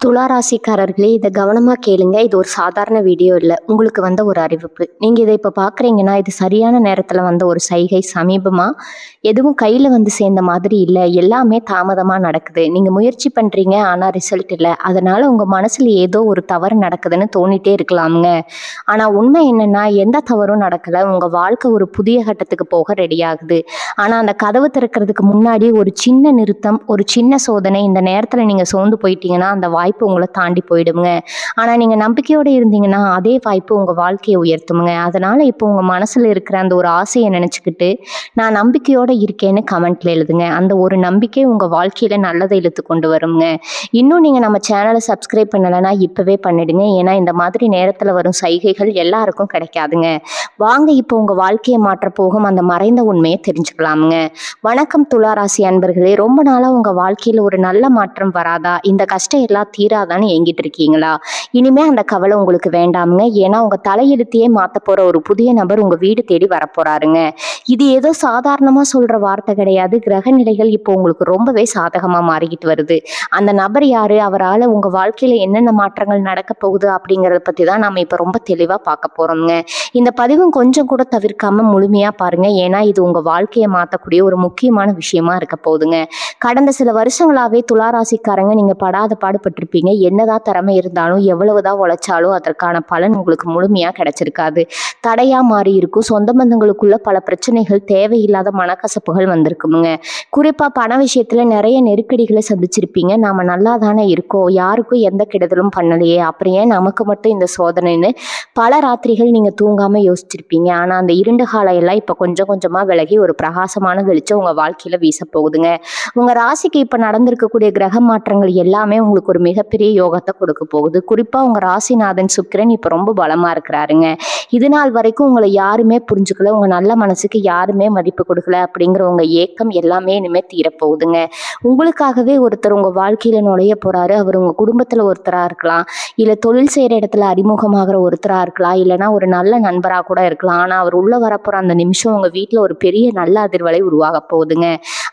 துலா ராசிக்காரர்களே, இத கவனமா கேளுங்க. இது ஒரு சாதாரண வீடியோ இல்ல. உங்களுக்கு வந்த ஒரு அறிவிப்பு. நீங்க இத இப்ப பார்க்குறீங்கன்னா, இது சரியான நேரத்துல வந்த ஒரு சைகை. சமீபமா எதுவும் கையில வந்து சேர்ந்த மாதிரி இல்ல. எல்லாமே தாமதமா நடக்குது. நீங்க முயற்சி பண்றீங்க, ஆனா ரிசல்ட் இல்ல. அதனால உங்க மனசுல ஏதோ ஒரு தவறு நடக்குதுன்னு தோணிட்டே இருக்கலாம்ங்க. ஆனா உண்மை என்னன்னா, எந்த தவறும் நடக்கல. உங்க வாழ்க்கை ஒரு புதிய கட்டத்துக்கு போக ரெடி ஆகுது. ஆனா அந்த கதவு திறக்கிறதுக்கு முன்னாடி ஒரு சின்ன நிறுத்தம், ஒரு சின்ன சோதனை. இந்த நேரத்துல நீங்க சோர்ந்து போயிட்டீங்கன்னா, அந்த வாய்ப்பு உங்களை தாண்டி போயிடுங்க. ஆனா நீங்க நம்பிக்கையோட இருந்தீங்கன்னா, அதே வாய்ப்பு உங்க வாழ்க்கையை உயர்த்துமுங்க. அதனால இப்போ உங்க மனசுல இருக்கிற அந்த ஒரு ஆசையை நினைச்சுக்கிட்டு, நான் நம்பிக்கையோட இருக்கேன்னு கமெண்ட்ல எழுதுங்க. அந்த ஒரு நம்பிக்கை உங்க வாழ்க்கையில நல்லதை இழுத்து கொண்டு வருங்க. இன்னும் நீங்க நம்ம சேனலை சப்ஸ்கிரைப் பண்ணலைன்னா இப்பவே பண்ணிடுங்க. ஏன்னா இந்த மாதிரி நேரத்துல வரும் சைகைகள் எல்லாருக்கும் கிடைக்காதுங்க. வாங்க இப்போ உங்க வாழ்க்கையை மாற்ற போகும் அந்த மறைந்த உண்மையை தெரிஞ்சுக்கலாமுங்க. வணக்கம் துலா ராசி அன்பர்களே. ரொம்ப நாளா உங்க வாழ்க்கையில ஒரு நல்ல மாற்றம் வராதா? இந்த கஷ்டம் எல்லாம் தீராதான்னு ஏங்கிட்டு இருக்கீங்களா? இனிமே அந்த கவலை உங்களுக்கு வேண்டாமுங்க. ஏன்னா உங்க தலையெழுத்தையே மாத்த போற ஒரு புதிய நபர் உங்க வீடு தேடி வரப்போறாருங்க. இது ஏதோ சாதாரணமா சொல்ற வார்த்தை கிடையாது. கிரக நிலைகள் இப்போ உங்களுக்கு ரொம்பவே சாதகமா மாறிக்கிட்டு வருது. அந்த நபர் யாரு? அவரால உங்க வாழ்க்கையில என்னென்ன மாற்றங்கள் நடக்க போகுது அப்படிங்கறத பத்தி தான் நாம இப்ப ரொம்ப தெளிவா பார்க்க போறோம்ங்க. இந்த பதிவும் கொஞ்சம் கூட தவிர்க்காம முழுமையா பாருங்க. ஏன்னா இது உங்க வாழ்க்கையை மாத்தக்கூடிய ஒரு முக்கியமான விஷயமா இருக்க போகுதுங்க. கடந்த சில வருஷங்களாவே துளாராசிக்காரங்க நீங்க படாத பாடுபட்டிருப்பீங்க. என்னதான் திறமை இருந்தாலும், எவ்வளவுதான் உழைச்சாலும் அதற்கான பலன் உங்களுக்கு முழுமையா கிடைச்சிருக்காது. தடையா மாறி இருக்கும். சொந்த பந்தங்களுக்குள்ள பல பிரச்சனைகள், தேவையில்லாத மனக்கசப்புகள் வந்திருக்குமுங்க. குறிப்பா பண விஷயத்துல நிறைய நெருக்கடிகளை சந்திச்சிருப்பீங்க. நாம நல்லா தானே இருக்கோம், யாருக்கும் எந்த கெடுதலும் பண்ணலையே, அப்புறம் ஏன் நமக்கு மட்டும் இந்த சோதனைன்னு பல ராத்திரிகள் நீங்க தூங்காம யோசிச்சிருப்பீங்க. ஆனா அந்த இருண்ட காலம் எல்லாம் இப்ப கொஞ்சம் கொஞ்சமா விலகி ஒரு பிரகாசமான வெளிச்சம் உங்க வாழ்க்கையில வீச போகுதுங்க. உங்க ராசிக்கு இப்ப நடந்திருக்கக்கூடிய கிரக மாற்றங்கள் எல்லாமே உங்களுக்கு ஒரு மிகப்பெரிய யோகத்தை கொடுக்க போகுது. குறிப்பா உங்க ராசிநாதன் சுக்கிரன் இப்ப ரொம்ப பலமா இருக்கிறாருங்க. இது நாள் வரைக்கும் உங்களை யாருமே புரிஞ்சுக்கல, உங்க நல்ல மனசுக்கு யாருமே மதிப்பு கொடுக்கல அப்படிங்கிற உங்க ஏக்கம் எல்லாமே இனிமே தீரப்போகுதுங்க. உங்களுக்காகவே ஒருத்தர் உங்க வாழ்க்கையில நுழைய போறாரு. அவர் உங்க குடும்பத்துல ஒருத்தரா இருக்கலாம், இல்ல தொழில் செய்யற இடத்துல அறிமுகமாகிற ஒருத்தரா இருக்கலாம், இல்லைன்னா ஒரு நல்ல நண்பரா கூட இருக்கலாம். ஆனா அவர் உள்ள வரப்போற அந்த நிமிஷம் உங்க வீட்டுல ஒரு பெரிய நல்ல அதிர்வலை உருவாக போகுதுங்க.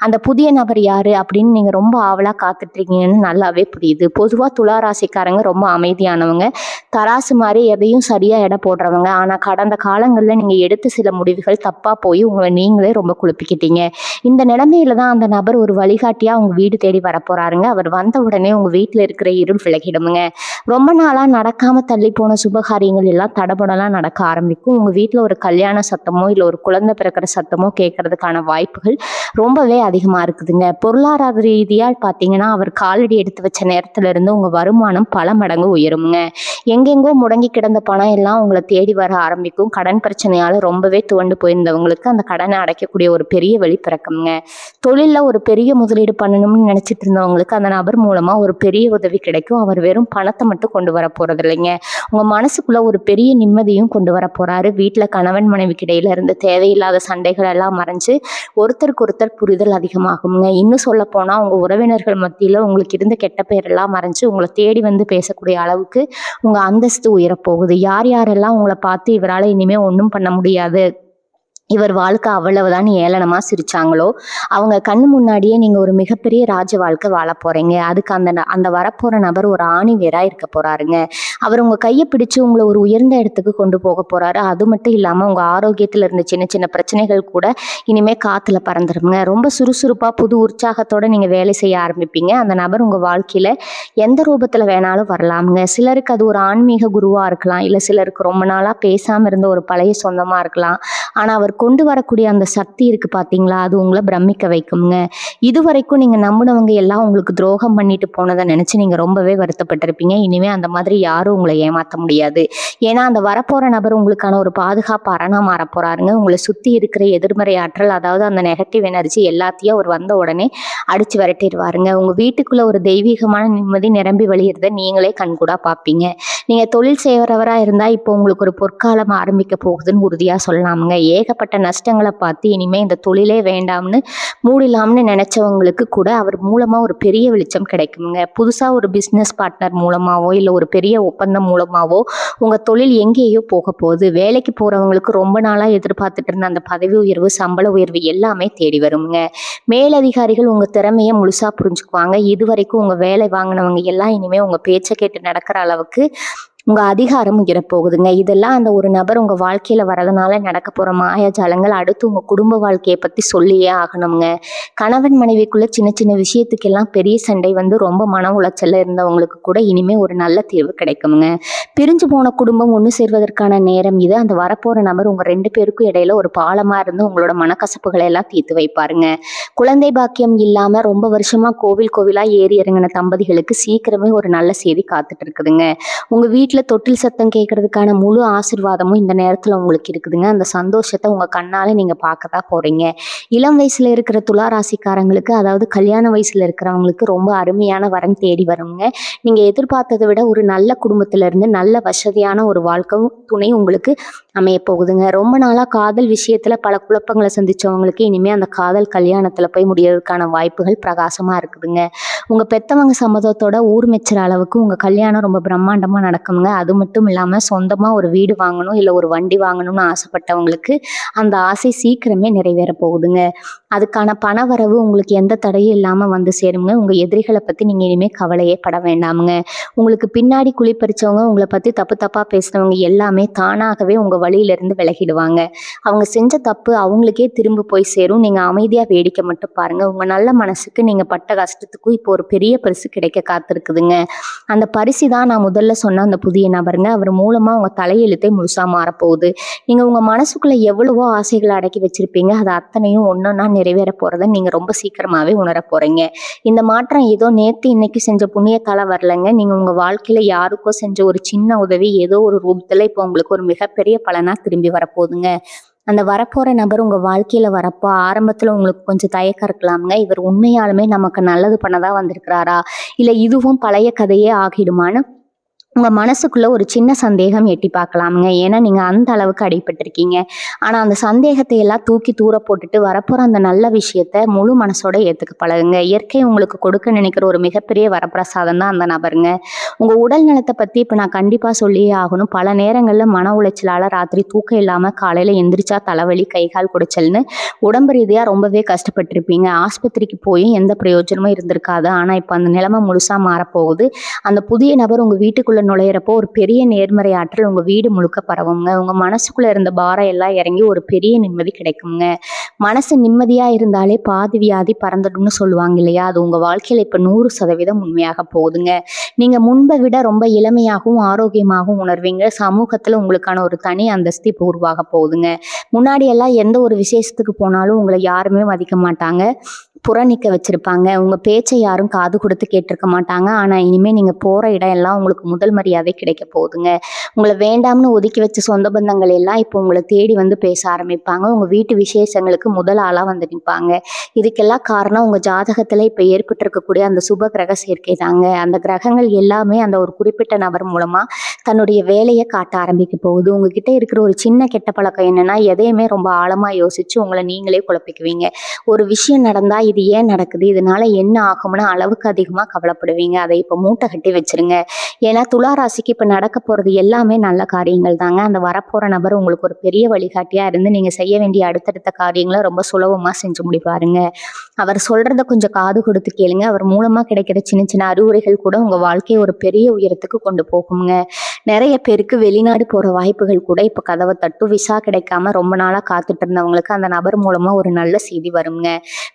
அந்த புதிய நபர் யாரு அப்படின்னு நீங்க ரொம்ப ஆவலா காத்துட்டு இருக்கீங்கன்னு நல்லாவே புரியுது. பொதுவா துலா ராசிக்காரங்க ரொம்ப அமைதியானவங்க, தராசு மாதிரி எதையும் சரியா எடை போடுறவங்க. ஆனா கடந்த காலங்கள்ல நீங்க எடுத்த சில முடிவுகள் தப்பா போய் உங்களை நீங்களே ரொம்ப குழப்பிக்கிட்டீங்க. இந்த நிலைமையில தான் அந்த நபர் ஒரு வழிகாட்டியா உங்க வீடு தேடி வரப்போறாருங்க. அவர் வந்த உடனே உங்க வீட்டுல இருக்கிற இருள் விலகிடுமுங்க. ரொம்ப நாளா நடக்காம தள்ளி போன சுபகாரியங்கள் எல்லாம் தடபடலாம் நடக்க ஆரம்பிக்கும். உங்க வீட்டுல ஒரு கல்யாண சத்தமோ இல்ல ஒரு குழந்தை பிறக்கிற சத்தமோ கேட்கறதுக்கான வாய்ப்புகள் ரொம்பவே அதிகமா இருக்குதுங்க. பொருளாதார ரீதியா பாத்தீங்கன்னா, அவர் காலடி எடுத்து வச்ச நேரத்துல இருந்து உங்க வருமானம் பல மடங்கு உயருமுங்க. எங்கெங்கோ முடங்கி கிடந்த பணம் எல்லாம் உங்களை தேடி வர ஆரம்பிக்கும். கடன் பிரச்சனையால ரொம்பவே துவண்டு போயிருந்தவங்களுக்கு அந்த கடனை அடைக்கக்கூடிய ஒரு பெரிய வழி பிறக்குங்க. தொழில்ல ஒரு பெரிய முதலீடு பண்ணணும்னு நினைச்சிட்டு இருந்தவங்களுக்கு அந்த நபர் மூலமா ஒரு பெரிய உதவி கிடைக்கும். அவர் வெறும் பணத்தை மட்டும் கொண்டு வர போறது இல்லைங்க, உங்க மனசுக்குள்ள ஒரு பெரிய நிம்மதியும் கொண்டு வர போறாரு. வீட்டுல கணவன் மனைவிக்கு இடையில இருந்து தேவையில்லாத சண்டைகள் எல்லாம் மறைஞ்சு ஒருத்தருக்கு ஒருத்தர் புரிதல் அதிகமாகுங்க. இன்னும் சொல்ல போனா உங்க உறவினர்கள் மத்தியில உங்களுக்கு இருந்த கெட்ட பெயர் எல்லாம் மறைஞ்சு உங்களை தேடி வந்து பேசக்கூடிய அளவுக்கு உங்க அந்தஸ்து உயரப்போகுது. யார் யாரெல்லாம் உங்களை பார்த்து இவரால இனிமே ஒன்றும் பண்ண முடியாது, இவர் வாழ்க்கை அவ்வளவுதான் ஏளனமா சிரிச்சாங்களோ, அவங்க கண்ணு முன்னாடியே நீங்க ஒரு மிகப்பெரிய ராஜ வாழ்க்கை வாழ போறீங்க. அதுக்கு அந்த வரப்போற நபர் ஒரு ஆணி வேரா இருக்க போறாருங்க. அவர் உங்க கையை பிடிச்சு உங்களை ஒரு உயர்ந்த இடத்துக்கு கொண்டு போக போறாரு. அது மட்டும் இல்லாம உங்க ஆரோக்கியத்துல இருந்த சின்ன சின்ன பிரச்சனைகள் கூட இனிமே காத்துல பறந்துருங்க. ரொம்ப சுறுசுறுப்பா புது உற்சாகத்தோட நீங்க வேலை செய்ய ஆரம்பிப்பீங்க. அந்த நபர் உங்க வாழ்க்கையில எந்த ரூபத்துல வேணாலும் வரலாமுங்க. சிலருக்கு அது ஒரு ஆன்மீக குருவா இருக்கலாம், இல்ல சிலருக்கு ரொம்ப நாளா பேசாம இருந்த ஒரு பழைய சொந்தமா இருக்கலாம். ஆனா அவர் கொண்டு வரக்கூடிய அந்த சக்தி இருக்கு பாத்தீங்களா, அது உங்களை பிரமிக்க வைக்குங்க. இதுவரைக்கும் நீங்க நம்பினவங்க எல்லாம் உங்களுக்கு துரோகம் பண்ணிட்டு போனதை நினைச்சு நீங்க ரொம்பவே வருத்தப்பட்டிருப்பீங்க. இனிமே அந்த மாதிரி யாரும் உங்களை ஏமாத்த முடியாது. ஏன்னா அந்த வரப்போற நபர் உங்களுக்கான ஒரு பாதுகாப்பு அரணா மாற போறாருங்க. உங்களை சுத்தி இருக்கிற எதிர்மறை ஆற்றல், அதாவது அந்த நெகட்டிவ் எனர்ஜி எல்லாத்தையும் அவர் வந்த உடனே அடிச்சு விரட்டிடுவாருங்க. உங்க வீட்டுக்குள்ள ஒரு தெய்வீகமான நிம்மதி நிரம்பி வழியிறத நீங்களே கண்கூடா பார்ப்பீங்க. நீங்க தொழில் செய்யறவரா இருந்தா இப்போ உங்களுக்கு ஒரு பொற்காலம் ஆரம்பிக்க போகுதுன்னு உறுதியா சொல்லலாமுங்க. ஏகப்பட்ட நஷ்டங்களை பார்த்து இனிமே இந்த தொழிலே வேண்டாம்னு மூடிலாம்னு நினைச்சவங்களுக்கு கூட அவர் மூலமா ஒரு பெரிய வெளிச்சம் கிடைக்குங்க. புதுசா ஒரு பிசினஸ் பார்ட்னர் மூலமாவோ இல்ல ஒரு பெரிய ஒப்பந்தம் மூலமாவோ உங்கள் தொழில் எங்கேயோ போக போகுது. வேலைக்கு போகிறவங்களுக்கு ரொம்ப நாளாக எதிர்பார்த்துட்டு இருந்த அந்த பதவி உயர்வு, சம்பள உயர்வு எல்லாமே தேடி வருங்க. மேலதிகாரிகள் உங்கள் திறமையை முழுசாக புரிஞ்சுக்குவாங்க. இதுவரைக்கும் உங்கள் வேலை வாங்கினவங்க எல்லாம் இனிமேல் உங்கள் பேச்சை கேட்டு நடக்கிற அளவுக்கு உங்கள் அதிகாரம் உயரப்போகுதுங்க. இதெல்லாம் அந்த ஒரு நபர் உங்கள் வாழ்க்கையில் வரதுனால நடக்க போகிற மாயாஜாலங்கள். அடுத்து உங்கள் குடும்ப வாழ்க்கையை பற்றி சொல்லியே ஆகணுங்க. கணவன் மனைவிக்குள்ளே சின்ன சின்ன விஷயத்துக்கெல்லாம் பெரிய சண்டை வந்து ரொம்ப மன உளைச்சலில் இருந்தவங்களுக்கு கூட இனிமேல் ஒரு நல்ல தீர்வு கிடைக்குங்க. பிரிஞ்சு போன குடும்பம் ஒன்று சேர்வதற்கான நேரம் இது. அந்த வரப்போகிற நபர் உங்கள் 2 பேருக்கும் இடையில ஒரு பாலமாக இருந்து உங்களோட மனக்கசப்புகளை எல்லாம் தீர்த்து வைப்பாருங்க. குழந்தை பாக்கியம் இல்லாமல் ரொம்ப வருஷமாக கோவிலாக ஏறி இறங்கின தம்பதிகளுக்கு சீக்கிரமே ஒரு நல்ல செய்தி காத்துட்டு இருக்குதுங்க. உங்கள் வீட்டில் தொட்டில் சத்தம் கேட்கறதுக்கான முழு ஆசீர்வாதமும் இந்த நேரத்தில் உங்களுக்கு இருக்குதுங்க. அந்த சந்தோஷத்தை உங்கள் கண்ணால் நீங்கள் பார்க்க தான் போகிறீங்க. இளம் வயசில் இருக்கிற துலா ராசிக்காரங்களுக்கு, அதாவது கல்யாண வயசில் இருக்கிறவங்களுக்கு ரொம்ப அருமையான வரன் தேடி வருங்க. நீங்கள் எதிர்பார்த்ததை விட ஒரு நல்ல குடும்பத்திலேருந்து நல்ல வசதியான ஒரு வாழ்க்கை துணை உங்களுக்கு அமைய போகுதுங்க. ரொம்ப நாளாக காதல் விஷயத்தில் பல குழப்பங்களை சந்தித்தவங்களுக்கு இனிமேல் அந்த காதல் கல்யாணத்தில் போய் முடியறதுக்கான வாய்ப்புகள் பிரகாசமாக இருக்குதுங்க. உங்கள் பெத்தவங்க சம்மதத்தோட ஊர் மெச்சுற அளவுக்கு உங்கள் கல்யாணம் ரொம்ப பிரம்மாண்டமாக நடக்குங்க. அது மட்டும் இல்லாமல் சொந்தமாக ஒரு வீடு வாங்கணும், இல்லை ஒரு வண்டி வாங்கணும்னு ஆசைப்பட்டவங்களுக்கு அந்த ஆசை சீக்கிரமே நிறைவேற போகுதுங்க. அதுக்கான பண வரவு உங்களுக்கு எந்த தடையும் இல்லாமல் வந்து சேருங்க. உங்கள் எதிரிகளை பற்றி நீங்கள் இனிமேல் கவலையே பட வேண்டாமுங்க. உங்களுக்கு பின்னாடி குழிப்பறிச்சவங்க, உங்களை பற்றி தப்பாக பேசுனவங்க எல்லாமே தானாகவே உங்கள் வழியிலிருந்து விலகிடுவாங்க. அவங்க செஞ்ச தப்பு அவங்களுக்கே திரும்ப போய் சேரும். நீங்கள் அமைதியாக வேடிக்கை மட்டும் பாருங்கள். உங்கள் நல்ல மனசுக்கு நீங்கள் பட்ட கஷ்டத்துக்கும் இப்போ ஒரு பெரிய பரிசு கிடைக்க காத்திருக்குதுங்க. அந்த பரிசு தான் நான் முதல்ல சொன்ன அந்த புதிய நபருங்க. அவர் மூலமாக உங்கள் தலையெழுத்தே முழுசாக மாறப்போகுது. நீங்கள் உங்கள் மனசுக்குள்ளே எவ்வளவோ ஆசைகளை அடக்கி வச்சுருப்பீங்க. அது அத்தனையும் ஒன்றொன்னா நிறைவேற போகிறத நீங்கள் ரொம்ப சீக்கிரமாகவே உணர போகிறீங்க. இந்த மாற்றம் ஏதோ நேற்று இன்னைக்கு செஞ்ச புண்ணியத்தால் வரலைங்க. நீங்கள் உங்கள் வாழ்க்கையில் யாருக்கோ செஞ்ச ஒரு சின்ன உதவி ஏதோ ஒரு ரூபத்தில் இப்போ உங்களுக்கு ஒரு மிகப்பெரிய பலனாக திரும்பி வரப்போகுதுங்க. அந்த வரப்போகிற நபர் உங்கள் வாழ்க்கையில் வரப்போ ஆரம்பத்தில் உங்களுக்கு கொஞ்சம் தயக்கம் இருக்கலாமுங்க. இவர் உண்மையாலுமே நமக்கு நல்லது பண்ணதான் வந்திருக்கிறாரா, இல்லை இதுவும் பழைய கதையே ஆகிடுமான்னு உங்கள் மனசுக்குள்ளே ஒரு சின்ன சந்தேகம் எட்டி பார்க்கலாமுங்க. ஏன்னா நீங்கள் அந்த அளவுக்கு அடிபட்டிருக்கீங்க. ஆனால் அந்த சந்தேகத்தை எல்லாம் தூக்கி தூர போட்டுட்டு வரப்போகிற அந்த நல்ல விஷயத்த முழு மனசோட ஏற்றுக்க பழகுங்க. இயற்கை உங்களுக்கு கொடுக்க நினைக்கிற ஒரு மிகப்பெரிய வரப்பிரசாதம் தான் அந்த நபருங்க. உங்கள் உடல் நலத்தை பற்றி இப்போ நான் கண்டிப்பாக சொல்லியே ஆகணும். பல நேரங்களில் மன உளைச்சலால் ராத்திரி தூக்கம் இல்லாமல் காலையில் எந்திரிச்சா தலைவலி, கைகால் குடைச்சல்னு உடம்பு ரீதியாக ரொம்பவே கஷ்டப்பட்டிருப்பீங்க. ஆஸ்பத்திரிக்கு போயும் எந்த பிரயோஜனமும் இருந்திருக்காது. ஆனால் இப்போ அந்த நிலைமை முழுசாக மாறப்போகுது. அந்த புதிய நபர் உங்கள் வீட்டுக்குள்ளே நுழையிறப்போ ஒரு பெரிய நேர்மறை ஆற்றல் உங்கள் வீடு முழுக்க பரவுங்க. உங்கள் மனசுக்குள்ளே இருந்த பாரம் எல்லாம் இறங்கி ஒரு பெரிய நிம்மதி கிடைக்குங்க. மனசு நிம்மதியாக இருந்தாலே பாதி வியாதி பறந்துடும்னு சொல்லுவாங்க இல்லையா, அது உங்கள் வாழ்க்கையில் இப்போ 100% உண்மையாக போகுதுங்க. நீங்கள் முன்பை விட ரொம்ப இளமையாகவும் ஆரோக்கியமாகவும் உணர்வீங்க. சமூகத்தில் உங்களுக்கான ஒரு தனி அந்தஸ்து இப்போ உருவாக போகுதுங்க. முன்னாடி எல்லாம் எந்த ஒரு விசேஷத்துக்கு போனாலும் உங்களை யாருமே மதிக்க மாட்டாங்க, புறநிற்க வச்சுருப்பாங்க. உங்கள் பேச்சை யாரும் காது கொடுத்து கேட்டிருக்க மாட்டாங்க. ஆனால் இனிமேல் நீங்கள் போகிற இடம் எல்லாம் உங்களுக்கு முதல் மரியாதை கிடைக்க போகுதுங்க. உங்களை வேண்டாம்னு ஒதுக்கி வச்ச சொந்த பந்தங்கள் எல்லாம் இப்போ உங்களை தேடி வந்து பேச ஆரம்பிப்பாங்க. உங்கள் வீட்டு விசேஷங்களுக்கு முதல் ஆளாக வந்து நிற்பாங்க. இதுக்கெல்லாம் காரணம் உங்கள் ஜாதகத்தில் இப்போ ஏற்பட்டிருக்கக்கூடிய அந்த சுப கிரக சேர்க்கை தாங்க. அந்த கிரகங்கள் எல்லாமே அந்த ஒரு குறிப்பிட்ட நபர் மூலமாக தன்னுடைய வேலையை காட்ட ஆரம்பிக்க போகுது. உங்ககிட்ட இருக்கிற ஒரு சின்ன கெட்ட பழக்கம் என்னென்னா, எதையுமே ரொம்ப ஆழமாக யோசித்து உங்களை நீங்களே குழப்பிக்குவீங்க. ஒரு விஷயம் நடந்தால் இது ஏன் நடக்குது, இதனால என்ன ஆகும்னு அளவுக்கு அதிகமாக கவலைப்படுவீங்க. அதை இப்போ மூட்டை கட்டி வச்சிருங்க. ஏன்னா துலா ராசிக்கு இப்போ நடக்க போகிறது எல்லாமே நல்ல காரியங்கள் தாங்க. அந்த வரப்போகிற நபர் உங்களுக்கு ஒரு பெரிய வழிகாட்டியாக இருந்து நீங்கள் செய்ய வேண்டிய அடுத்தடுத்த காரியங்களை ரொம்ப சுலபமாக செஞ்சு முடிப்பாருங்க. அவர் சொல்கிறத கொஞ்சம் காது கொடுத்து கேளுங்க. அவர் மூலமாக கிடைக்கிற சின்ன சின்ன அறிவுரைகள் கூட உங்கள் வாழ்க்கையை ஒரு பெரிய உயரத்துக்கு கொண்டு போகுங்க. நிறைய பேருக்கு வெளிநாடு போகிற வாய்ப்புகள் கூட இப்போ கதவை தட்டும். விசா கிடைக்காம ரொம்ப நாளாக காத்துட்டு இருந்தவங்களுக்கு அந்த நபர் மூலமாக ஒரு நல்ல செய்தி வருங்க.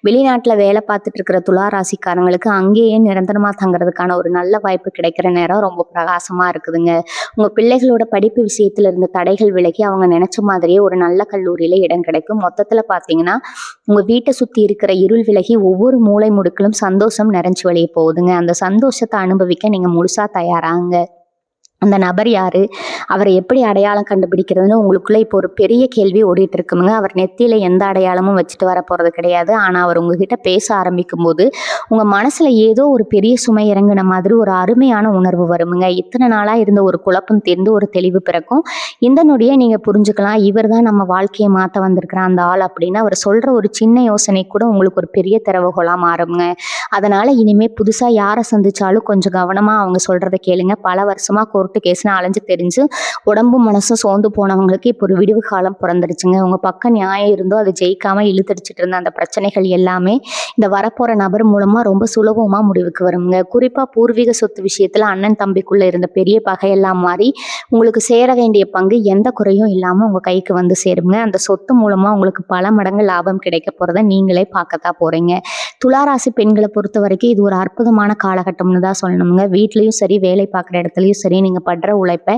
வெளிநாட்டில் வேலை பார்த்துட்டு இருக்கிற துலா ராசிக்காரங்களுக்கு அங்கேயே நிரந்தரமாக தங்குறதுக்கான ஒரு நல்ல வாய்ப்பு கிடைக்கிற நேரம் ரொம்ப பிரகாசமாக இருக்குதுங்க. உங்கள் பிள்ளைகளோட படிப்பு விஷயத்தில் இருந்த தடைகள் விலகி அவங்க நினச்ச மாதிரியே ஒரு நல்ல கல்லூரியில் இடம் கிடைக்கும். மொத்தத்தில் பார்த்தீங்கன்னா உங்கள் வீட்டை சுற்றி இருக்கிற இருள் விலகி ஒவ்வொரு மூலை முடுக்கிலும் சந்தோஷம் நிறைஞ்சு வழிய போகுதுங்க. அந்த சந்தோஷத்தை அனுபவிக்க நீங்கள் முழுசாக தயாராங்க. அந்த நபர் யாரு, அவரை எப்படி அடையாளம் கண்டுபிடிக்கிறதுன்னு உங்களுக்குள்ள இப்போ ஒரு பெரிய கேள்வி ஓடிட்டு இருக்குங்க. அவர் நெத்தியில எந்த அடையாளமும் வச்சுட்டு வர போறது கிடையாது. ஆனா அவர் உங்ககிட்ட பேச ஆரம்பிக்கும் போது உங்க மனசுல ஏதோ ஒரு பெரிய சுமை இறங்கின மாதிரி ஒரு அருமையான உணர்வு வருமுங்க. இத்தனை நாளா இருந்த ஒரு குழப்பம் தீர்ந்து ஒரு தெளிவு பிறக்கும். இந்த நொடியை நீங்க புரிஞ்சுக்கலாம், இவர் தான் நம்ம வாழ்க்கையை மாற்ற வந்திருக்கிற அந்த ஆள் அப்படின்னு. அவர் சொல்ற ஒரு சின்ன யோசனை கூட உங்களுக்கு ஒரு பெரிய திறவுகோலா மாறுங்க. அதனால இனிமே புதுசா யாரை சந்திச்சாலும் கொஞ்சம் கவனமா அவங்க சொல்றதை கேளுங்க. பல வருஷமா கோர்ட்டு கேஸ்னு அலைஞ்சு தெரிஞ்சு உடம்பும் மனசும் சோர்ந்து போனவங்களுக்கு இப்போ ஒரு விடிவு காலம் பிறந்துருச்சுங்க. உங்க பக்கம் நியாயம் இருந்தோ அதை ஜெயிக்காம இழுத்தடிச்சிட்டு இருந்த அந்த பிரச்சனைகள் எல்லாமே இந்த வரப்போற நபர் மூலமா ரொம்ப சுலபமா முடிவுக்கு வருங்க. குறிப்பா பூர்வீக சொத்து விஷயத்துல அண்ணன் தம்பிக்குள்ள இருந்த பெரிய பகையெல்லாம் மாறி உங்களுக்கு சேர வேண்டிய பங்கு எந்த குறையும் இல்லாம உங்க கைக்கு வந்து சேருங்க. அந்த சொத்து மூலமா உங்களுக்கு பல மடங்கு லாபம் கிடைக்க போறதை நீங்களே பார்க்கத்தான் போறீங்க. துளாராசி பெண்களை பொறுத்த வரைக்கும் இது ஒரு அற்புதமான காலகட்டம்னு தான் சொல்லணுங்க. வீட்லயும் சரி, வேலை பார்க்குற இடத்துலயும் சரி, நீங்க படுற உழைப்பை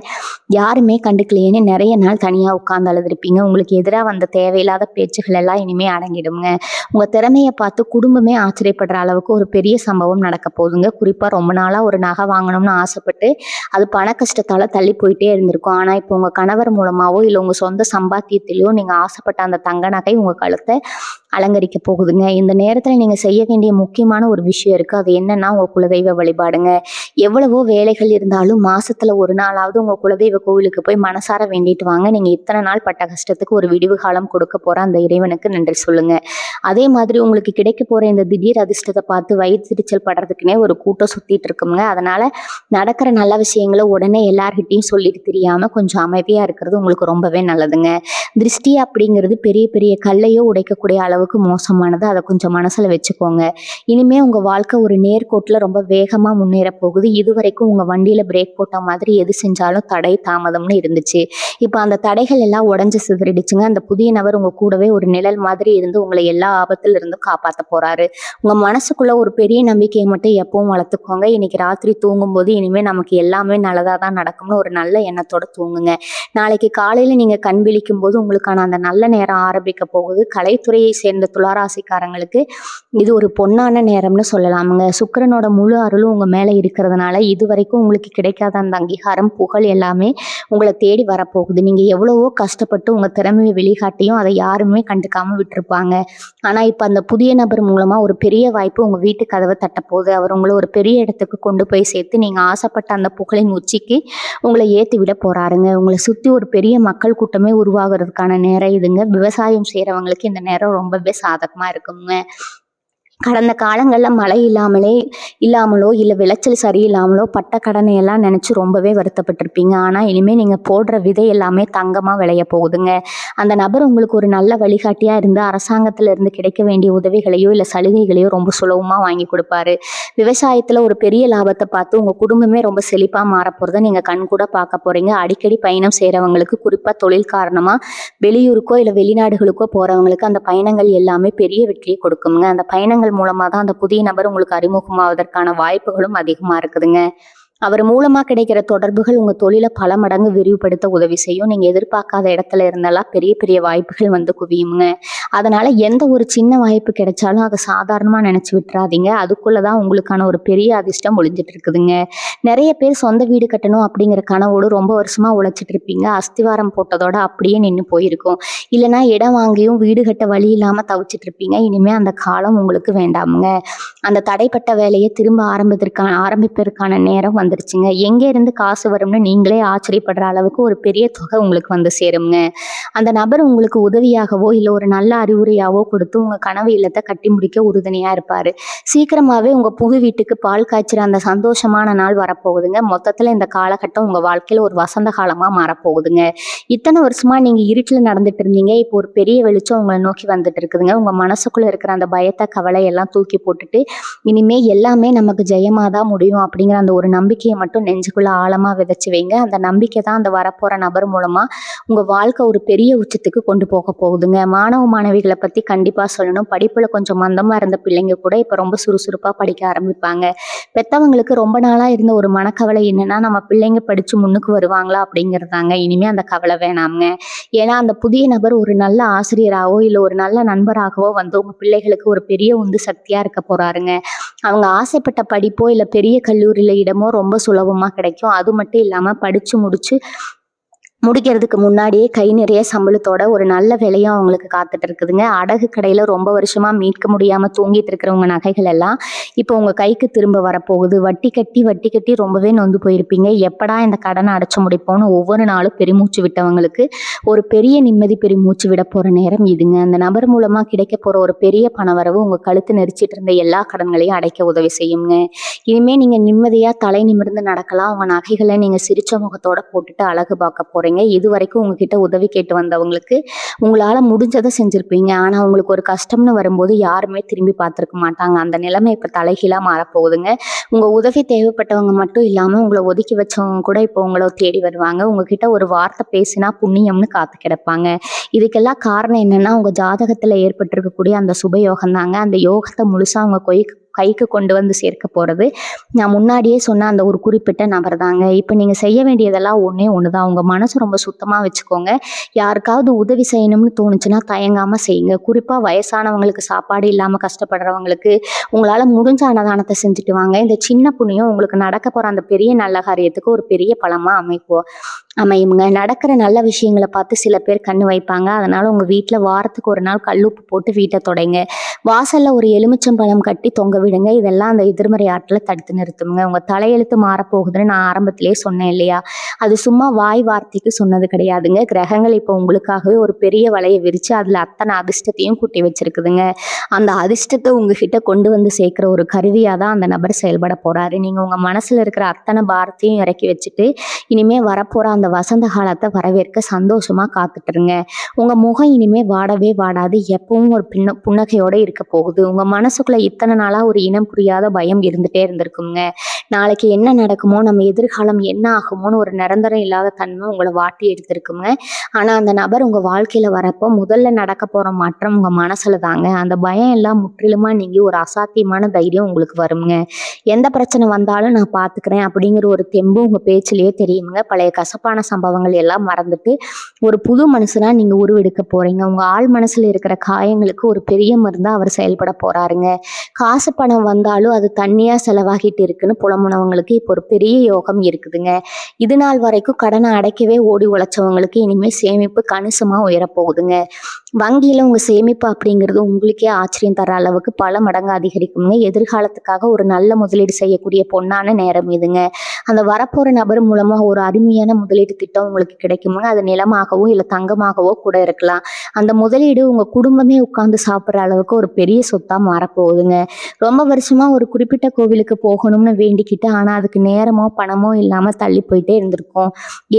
யாருமே கண்டுக்கலையேன்னு நிறைய நாள் தனியா உட்கார்ந்து அழுதுருப்பீங்க. உங்களுக்கு எதிராக வந்த தேவையில்லாத பேச்சுகள் எல்லாம் இனிமே அடங்கிடுங்க. உங்க திறமையை பார்த்து குடும்பமே ஆச்சரியப்படுற அளவுக்கு ஒரு பெரிய சம்பவம் நடக்க போகுதுங்க. குறிப்பா ரொம்ப நாளா ஒரு நகை வாங்கணும்னு ஆசைப்பட்டு அது பண கஷ்டத்தால தள்ளி போயிட்டே இருந்திருக்கும். ஆனா இப்போ உங்க கணவர் மூலமாவோ இல்லை உங்க சொந்த சம்பாத்தியத்திலயோ நீங்க ஆசைப்பட்ட அந்த தங்க நகை உங்க கழுத்தை அலங்கரிக்க போகுதுங்க. இந்த நேரத்துல நீங்க செய்ய வேண்டிய முக்கியமான ஒரு விஷயம் இருக்கு. அது என்னன்னா உங்க குலதெய்வ வழிபாடுங்க. எவ்வளவோ வேலைகள் இருந்தாலும் மாசத்துல ஒரு நாளாவது உங்க குலதெய்வ கோவிலுக்கு போய் மனசார வேண்டிட்டு வாங்க. நீங்க இத்தனை நாள் பட்ட கஷ்டத்துக்கு ஒரு விடிவு காலம் கொடுக்க போற அந்த இறைவனுக்கு நன்றி சொல்லுங்க. அதே மாதிரி உங்களுக்கு கிடைக்க போற இந்த திடீர் அதிர்ஷ்டத்தை பார்த்து வயிற்றுச்சல் படுறதுக்குன்னே ஒரு கூட்டம் சுத்திட்டு இருக்குங்க. அதனால நடக்கிற நல்ல விஷயங்களை உடனே எல்லார்கிட்டையும் சொல்லிட்டு தெரியாம கொஞ்சம் அமைதியா இருக்கிறது உங்களுக்கு ரொம்பவே நல்லதுங்க. திருஷ்டி அப்படிங்கிறது பெரிய பெரிய கல்லையோ உடைக்கக்கூடிய அளவுக்கு மோசமானது. அதை கொஞ்சம் மனசுல வச்சுக்கோங்க. இனிமே உங்க வாழ்க்கை ஒரு நேர்கோட்டுல ரொம்ப வேகமா முன்னேற போகுது. இதுவரைக்கும் உங்க வண்டியில பிரேக் போட்ட மாதிரி எது செஞ்சாலும் தடை தாமதம்னு இருந்துச்சு. இப்ப அந்த தடைகள் எல்லாம் உடஞ்சு சிதறிடுச்சுங்க. அந்த புதிய நபர் உங்க கூடவே ஒரு நிழல் மாதிரி இருந்து உங்களை எல்லா ஆபத்துல இருந்து காப்பாத்த போறாரு. உங்க மனசுக்குள்ள ஒரு பெரிய நம்பிக்கையை மட்டும் எப்பவும் வளர்த்துக்கோங்க. இன்னைக்கு ராத்திரி தூங்கும்போது இனிமே நமக்கு எல்லாமே நல்லதா தான் நடக்கும்னு ஒரு நல்ல எண்ணத்தோட தூங்குங்க. நாளைக்கு காலையில நீங்க கண் விழிக்கும் போது உங்களுக்கான அந்த நல்ல நேரம் ஆரம்பிக்க போகுது. கலைத்துறையை சேர்ந்த துளாராசிக்காரங்களுக்கு இது ஒரு பொன்னான நேரம்னு சொல்லலாமுங்க. சுக்கிரனோட முழு அருளும் உங்க மேல இருக்கிறதுனால இதுவரைக்கும் உங்களுக்கு கிடைக்காத அந்த அங்கீகாரம், புகழ் எல்லாமே உங்களை தேடி வரப்போகுது. நீங்க எவ்வளவோ கஷ்டப்பட்டு உங்க திறமையை வெளிக்காட்டியும் அதை யாருமே கண்டுக்காம விட்டுருப்பாங்க. ஆனா இப்ப அந்த புதிய நபர் மூலமா ஒரு பெரிய வாய்ப்பு உங்க வீட்டு கதவை தட்டப்போகுது. அவர் உங்களை ஒரு பெரிய இடத்துக்கு கொண்டு போய் சேர்த்து நீங்க ஆசைப்பட்ட அந்த புகழின் உச்சிக்கு உங்களை ஏத்தி விட போறாருங்க. உங்களை சுத்தி ஒரு பெரிய மக்கள் கூட்டமே உருவாகிறதுக்கான நேரம் இதுங்க. விவசாயம் செய்யறவங்களுக்கு இந்த நேரம் ரொம்பவே சாதகமா இருக்குங்க. கடந்த காலங்களில் மழை இல்லாமலோ இல்லை விளைச்சல் சரியில்லாமலோ பட்ட கடனை எல்லாம் நினச்சி ரொம்பவே வருத்தப்பட்டிருப்பீங்க. ஆனால் இனிமேல் நீங்கள் போடுற விதை எல்லாமே தங்கமாக விளைய போகுதுங்க. அந்த நபர் உங்களுக்கு ஒரு நல்ல வழிகாட்டியாக இருந்து அரசாங்கத்தில் இருந்து கிடைக்க வேண்டிய உதவிகளையோ இல்லை சலுகைகளையோ ரொம்ப சுலபமாக வாங்கி கொடுப்பாரு. விவசாயத்தில் ஒரு பெரிய லாபத்தை பார்த்து உங்கள் குடும்பமே ரொம்ப செழிப்பாக மாறப்போகிறத நீங்கள் கண் கூட பார்க்க போகிறீங்க. அடிக்கடி பயணம் செய்கிறவங்களுக்கு, குறிப்பாக தொழில் காரணமாக வெளியூருக்கோ இல்லை வெளிநாடுகளுக்கோ போகிறவங்களுக்கு அந்த பயணங்கள் எல்லாமே பெரிய வெற்றியை கொடுக்குங்க. அந்த பயணங்கள் மூலமா தான் அந்த புதிய நபர் உங்களுக்கு அறிமுகமாவதற்கான வாய்ப்புகளும் அதிகமா இருக்குதுங்க. அவர் மூலமா கிடைக்கிற தொடர்புகள் உங்க தொழிலை பல மடங்கு விரிவுபடுத்த உதவி செய்யும். நீங்க எதிர்பார்க்காத இடத்துல இருந்தெல்லாம் பெரிய பெரிய வாய்ப்புகள் வந்து குவியுங்க. அதனால எந்த ஒரு சின்ன வாய்ப்பு கிடைச்சாலும் அதை சாதாரணமா நினைச்சு விட்டுறாதீங்க. அதுக்குள்ளதான் உங்களுக்கான ஒரு பெரிய அதிர்ஷ்டம் ஒளிஞ்சிட்டு இருக்குதுங்க. நிறைய பேர் சொந்த வீடு கட்டணும் அப்படிங்கிற கனவோடு ரொம்ப வருஷமா உழைச்சிட்டு இருப்பீங்க. அஸ்திவாரம் போட்டதோட அப்படியே நின்று போயிருக்கும். இல்லைன்னா இடம் வாங்கியும் வீடு கட்ட வழி இல்லாம தவிச்சிட்டு இருப்பீங்க. இனிமே அந்த காலம் உங்களுக்கு வேண்டாமுங்க. அந்த தடைப்பட்ட வேலையை திரும்ப ஆரம்பிப்பதற்கான நேரம் வந்துருச்சுங்க. எங்க இருந்து காசு வரும்னு நீங்களே ஆச்சரியப்படுற அளவுக்கு ஒரு பெரிய தொகை உங்களுக்கு வந்து சேருங்க. அந்த நபர் உங்களுக்கு உதவியாகவோ இல்லை ஒரு நல்ல அறிவுரையாவோ கொடுத்து உங்க கனவு இல்லத்தை கட்டி முடிக்க உறுதுணையா இருப்பாரு. சீக்கிரமாவே உங்க புது வீட்டுக்கு பால் காய்ச்சிற அந்த சந்தோஷமான நாள் வரப்போகுதுங்க. மொத்தத்துல இந்த காலகட்டம் உங்க வாழ்க்கையில ஒரு வசந்த காலமா மாறப்போகுதுங்க. இத்தனை வருஷமா நீங்க இருட்டில் நடந்துட்டு இருந்தீங்க. இப்போ ஒரு பெரிய வெளிச்சம் உங்களை நோக்கி வந்துட்டு இருக்குதுங்க. உங்க மனசுக்குள்ள இருக்கிற அந்த பயத்தை, கவலை எல்லாம் தூக்கி போட்டுட்டு இனிமே எல்லாமே நமக்கு ஜெயமாதான் முடியும் அப்படிங்கிற அந்த ஒரு நம்பிக்கையை மட்டும் நெஞ்சுக்குள்ள ஆழமா விதைச்சு வைங்க. அந்த நம்பிக்கை தான் அந்த வரப்போற நபர் மூலமா உங்க வாழ்க்கை ஒரு பெரிய உச்சத்துக்கு கொண்டு போக போகுதுங்க. மாணவ மாணவிகளை பத்தி கண்டிப்பா சொல்லணும். படிப்புல கொஞ்சம் மந்தமா இருந்த பிள்ளைங்க கூட இப்ப ரொம்ப சுறுசுறுப்பா படிக்க ஆரம்பிப்பாங்க. பெத்தவங்களுக்கு ரொம்ப நாளா இருந்த ஒரு மனக்கவலை என்னன்னா, நம்ம பிள்ளைங்க படிச்சு முன்னுக்கு வருவாங்களா அப்படிங்கிறதாங்க. இனிமே அந்த கவலை வேணாமுங்க. ஏன்னா அந்த புதிய நபர் ஒரு நல்ல ஆசிரியராகவோ இல்லை ஒரு நல்ல நண்பராகவோ வந்து உங்க பிள்ளைகளுக்கு ஒரு பெரிய உந்து சக்தியா இருக்க போறாருங்க. அவங்க ஆசைப்பட்ட படிப்போ இல்லை பெரிய கல்லூரியில இடமோ ரொம்ப சுலபமா கிடைக்கும். அது மட்டும் இல்லாம படிச்சு முடிச்சு முடிக்கிறதுக்கு முன்னாடியே கை நிறைய சம்பளத்தோட ஒரு நல்ல வேலையும் அவங்களுக்கு காத்துட்டு இருக்குதுங்க. அடகு கடையில ரொம்ப வருஷமா மீட்க முடியாம தூங்கிட்டு இருக்கிறவங்க நகைகள் எல்லாம் இப்போ உங்க கைக்கு திரும்ப வரப்போகுது. வட்டி கட்டி ரொம்பவே நொந்து போயிருப்பீங்க. எப்படா இந்த கடனை அடைச்சு முடிப்போம்னு ஒவ்வொரு நாளும் பெருமூச்சு விட்டவங்களுக்கு ஒரு பெரிய நிம்மதி பெருமூச்சு விட போற நேரம் இதுங்க. அந்த நபர் மூலமா கிடைக்க போற ஒரு பெரிய பணவரவு உங்க கழுத்து நெரிச்சிட்டு இருந்த எல்லா கடன்களையும் அடைக்க உதவி செய்யுங்க. இனிமே நீங்க நிம்மதியா தலை நிமிர்ந்து நடக்கலாம். உங்க நகைகளை நீங்க சிரிச்ச முகத்தோட போட்டுட்டு அழகு பார்க்க போறீங்க. இதுவரைக்கும் உங்ககிட்ட உதவி கேட்டு வந்தவங்களுக்கு உங்களால முடிஞ்சதை செஞ்சிருப்பீங்க. ஆனா உங்களுக்கு ஒரு கஷ்டம்னு வரும்போது யாருமே திரும்பி பார்த்திருக்க மாட்டாங்க. அந்த நிலைமை இப்ப தலைகீழா மாறப்போகுதுங்க. உங்க உதவி தேவைப்பட்டவங்க மட்டும் இல்லாம உங்களை ஒதுக்கி வச்சவங்க கூட இப்போ உங்களை தேடி வருவாங்க. உங்ககிட்ட ஒரு வார்த்தை பேசினா புண்ணியம்னு காத்து கிடப்பாங்க. இதுக்கெல்லாம் காரணம் என்னன்னா உங்க ஜாதகத்துல ஏற்பட்டிருக்கக்கூடிய அந்த சுபயோகம் தாங்க. அந்த யோகத்தை முழுசா உங்க கைக்கு கொண்டு வந்து சேர்க்க போறது நான் முன்னாடியே சொன்ன அந்த ஒரு குறிப்பிட்ட நபர் தாங்க. இப்போ நீங்க செய்ய வேண்டியதெல்லாம் ஒண்ணே ஒண்ணுதான். உங்க மனசு ரொம்ப சுத்தமா வச்சுக்கோங்க. யாருக்காவது உதவி செய்யணும்னு தோணுச்சுன்னா தயங்காம செய்யுங்க. குறிப்பா வயசானவங்களுக்கு, சாப்பாடு இல்லாம கஷ்டப்படுறவங்களுக்கு உங்களால முடிஞ்ச அன்னதானத்தை செஞ்சுட்டு வாங்க. இந்த சின்ன புண்ணியம் உங்களுக்கு நடக்க போற அந்த பெரிய நல்ல காரியத்துக்கு ஒரு பெரிய பலமா அமையுங்க. நடக்கிற நல்ல விஷயங்களை பார்த்து சில பேர் கண்ணு வைப்பாங்க. அதனால உங்க வீட்டுல வாரத்துக்கு ஒரு நாள் கல்லுப்பு போட்டு வீட்டை தொடைங்க. வாசல்ல ஒரு எலுமிச்சம்பழம் கட்டி தொங்க விடுங்க. இதெல்லாம் அந்த எதிர்மறை ஆற்றலை தடுத்து நிறுத்துங்க. உங்க தலையெழுத்து மாறப்போகுதுன்னு நான் ஆரம்பத்திலேயே சொன்னேன் இல்லையா? அது சும்மா வாய் வார்த்தைக்கு சொன்னது கிடையாதுங்க. கிரகங்கள் இப்போ உங்களுக்காகவே ஒரு பெரிய வலையை விரிச்சு அதுல அத்தனை அதிர்ஷ்டத்தையும் கூட்டி வச்சிருக்குதுங்க. அந்த அதிர்ஷ்டத்தை உங்ககிட்ட கொண்டு வந்து சேர்க்கிற ஒரு கருவியா தான் அந்த நபர் செயல்பட போறாரு. நீங்க உங்க மனசுல இருக்கிற அத்தனை பாரத்தையும் இறக்கி வச்சுட்டு இனிமே வரப்போற அந்த வசந்த காலத்தை வரவேற்க சந்தோஷமா காத்துட்டுருங்க. உங்க முகம் இனிமே வாடவே வாடாது. எப்பவும் ஒரு புன்னகையோட இருக்க போகுது. உங்க மனசுக்குள்ள இத்தனை நாளா ஒரு இனம் புரியாத பயம் இருந்துட்டே இருந்திருக்குங்க. நாளைக்கு என்ன நடக்குமோ, நம்ம எதிர்காலம் என்ன ஆகுமோன்னு ஒரு நிரந்தரம் இல்லாத தன்மை உங்களை வாட்டி எடுத்திருக்குங்க. ஆனா அந்த நபர் உங்க வாழ்க்கையில வரப்போ முதல்ல நடக்க போற மாற்றம் உங்க மனசுல தாங்க. அந்த பயம் எல்லாம் முற்றிலுமா நீங்கி ஒரு அசாத்தியமான தைரியம் உங்களுக்கு வருங்க. எந்த பிரச்சனை வந்தாலும் நான் பாத்துக்கிறேன் அப்படிங்கிற ஒரு தெம்பு உங்க பேச்சிலேயே தெரியுங்க. பழைய கசப்பான சம்பவங்கள் எல்லாம் மறந்துட்டு ஒரு புது மனுஷனா நீங்க உருவெடுக்க போறீங்க. உங்க ஆள் மனசுல இருக்கிற காயங்களுக்கு ஒரு பெரிய மருந்தா அவர் செயல்பட போறாருங்க. காசு பணம் வந்தாலும் அது தண்ணியா செலவாகிட்டு இருக்குன்னு புலம்புனவங்களுக்கு இப்போ ஒரு பெரிய யோகம் இருக்குதுங்க. இது நாள் வரைக்கும் கடனை அடைக்கவே ஓடி உழைச்சவங்களுக்கு இனிமேல் சேமிப்பு கணிசமா உயரப்போகுதுங்க. வங்கியில உங்க சேமிப்பு அப்படிங்கிறது உங்களுக்கே ஆச்சரியம் தர அளவுக்கு பல மடங்கு அதிகரிக்குங்க. எதிர்காலத்துக்காக ஒரு நல்ல முதலீடு செய்யக்கூடிய பொன்னான நேரம் இதுங்க. அந்த வரப்போற நபர் மூலமா ஒரு அருமையான முதலீடு திட்டம் உங்களுக்கு கிடைக்குங்க. அது நிலமாகவோ இல்லை தங்கமாகவோ கூட இருக்கலாம். அந்த முதலீடு உங்க குடும்பமே உட்கார்ந்து சாப்பிட்ற அளவுக்கு ஒரு பெரிய சொத்தா மாறப்போகுதுங்க. ரொம்ப வருஷமா ஒரு குறிப்பிட்ட கோவிலுக்கு போகணும்னு வேண்டிக்கிட்டு ஆனா அதுக்கு நேரமோ பணமோ இல்லாம தள்ளி போயிட்டே இருந்திருக்கும்.